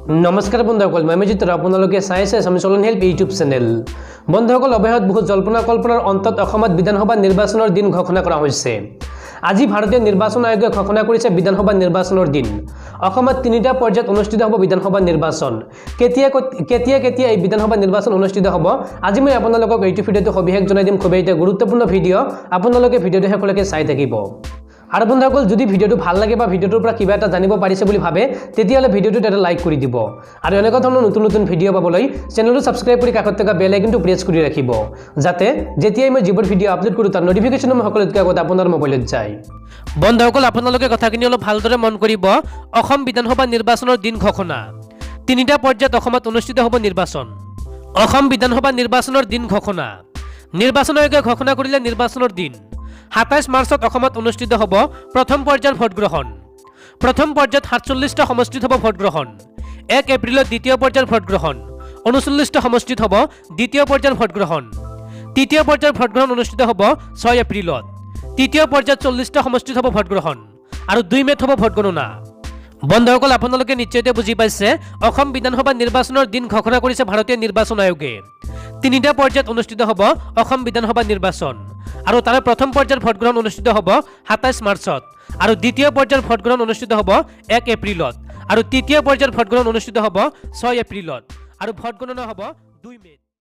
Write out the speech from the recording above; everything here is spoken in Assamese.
নমস্কাৰ বন্ধুসকল, মই অমিজিত আপোনালোকে চাই আছে আছামিজ হেল্প ইউটিউব চেনেল। বন্ধুসকল, অৱশেষত বহুত জল্পনা কল্পনাৰ অন্তত অসমত বিধানসভা নিৰ্বাচনৰ দিন ঘোষণা কৰা হৈছে। আজি ভাৰতীয় নিৰ্বাচন আয়োগে ঘোষণা কৰিছে বিধানসভা নিৰ্বাচনৰ দিন। অসমত তিনিটা পৰ্যায়ত অনুষ্ঠিত হ'ব বিধানসভা নিৰ্বাচন। কেতিয়া এই বিধানসভা নিৰ্বাচন অনুষ্ঠিত হ'ব, আজি মই আপোনালোকক এইটো ভিডিঅ'টো সবিশেষ জনাই দিম। খুবেই এটা গুৰুত্বপূৰ্ণ ভিডিঅ', আপোনালোকে ভিডিঅ'টো শেষলৈকে চাই থাকিব। আৰু বন্ধুসকল, যদি ভিডিঅ'টো ভাল লাগে বা ভিডিঅ'টোৰ পৰা কিবা এটা জানিব পাৰিছে বুলি ভাবে, তেতিয়াহ'লে ভিডিঅ'টোত এটা লাইক কৰি দিব। আৰু এনেকুৱা ধৰণৰ নতুন নতুন ভিডিঅ' পাবলৈ চেনেলটো ছাবস্ক্ৰাইব কৰি কাষত থকা বেল আইকনটো প্ৰেছ কৰি ৰাখিব, যাতে যেতিয়াই মই যিবোৰ ভিডিঅ' আপলোড কৰোঁ তাৰ নটিফিকেশ্যন সকলোতকৈ আগত আপোনাৰ মোবাইলত যায়। বন্ধুসকল, আপোনালোকে কথাখিনি অলপ ভালদৰে মন কৰিব। অসম বিধানসভা নিৰ্বাচনৰ দিন ঘোষণা। তিনিটা পৰ্যায়ত অসমত অনুষ্ঠিত হ'ব নিৰ্বাচন। অসম বিধানসভা নিৰ্বাচনৰ দিন ঘোষণা। নিৰ্বাচন আয়োগে ঘোষণা কৰিলে নিৰ্বাচনৰ দিন। ২৭ মাৰ্চত অসমত অনুষ্ঠিত হ'ব প্ৰথম পৰ্যায়ৰ ভোটগ্ৰহণ। প্ৰথম পৰ্যায়ত ৪৭টা সমষ্টিত হ'ব ভোটগ্ৰহণ। ১ এপ্ৰিলত দ্বিতীয় পৰ্যায়ৰ ভোটগ্ৰহণ। ৩৯টা সমষ্টিত হ'ব দ্বিতীয় পৰ্যায়ৰ ভোটগ্ৰহণ। তৃতীয় পৰ্যায়ৰ ভোটগ্ৰহণ অনুষ্ঠিত হ'ব ৬ এপ্ৰিলত। তৃতীয় পৰ্যায়ত ৪০টা সমষ্টিত হ'ব ভোটগ্ৰহণ আৰু ২ মে'ত হ'ব ভোটগণনা। বন্ধুসকল, আপোনালোকে নিশ্চয়তে বুজি পাইছে, অসম বিধানসভা নিৰ্বাচনৰ দিন ঘোষণা কৰিছে ভাৰতীয় নিৰ্বাচন আয়োগে। তিনিটা পৰ্যায়ত অনুষ্ঠিত হ'ব অসম বিধানসভা নিৰ্বাচন আৰু তাৰে প্ৰথম পৰ্যায়ৰ ভোটগ্ৰহণ অনুষ্ঠিত হ'ব ২৭ মাৰ্চত আৰু দ্বিতীয় পৰ্যায়ৰ ভোটগ্ৰহণ অনুষ্ঠিত হ'ব ১ এপ্ৰিলত আৰু তৃতীয় পৰ্যায়ৰ ভোটগ্ৰহণ অনুষ্ঠিত হ'ব ৬ এপ্ৰিলত আৰু ভোটগণনা হ'ব ২ মে'ত।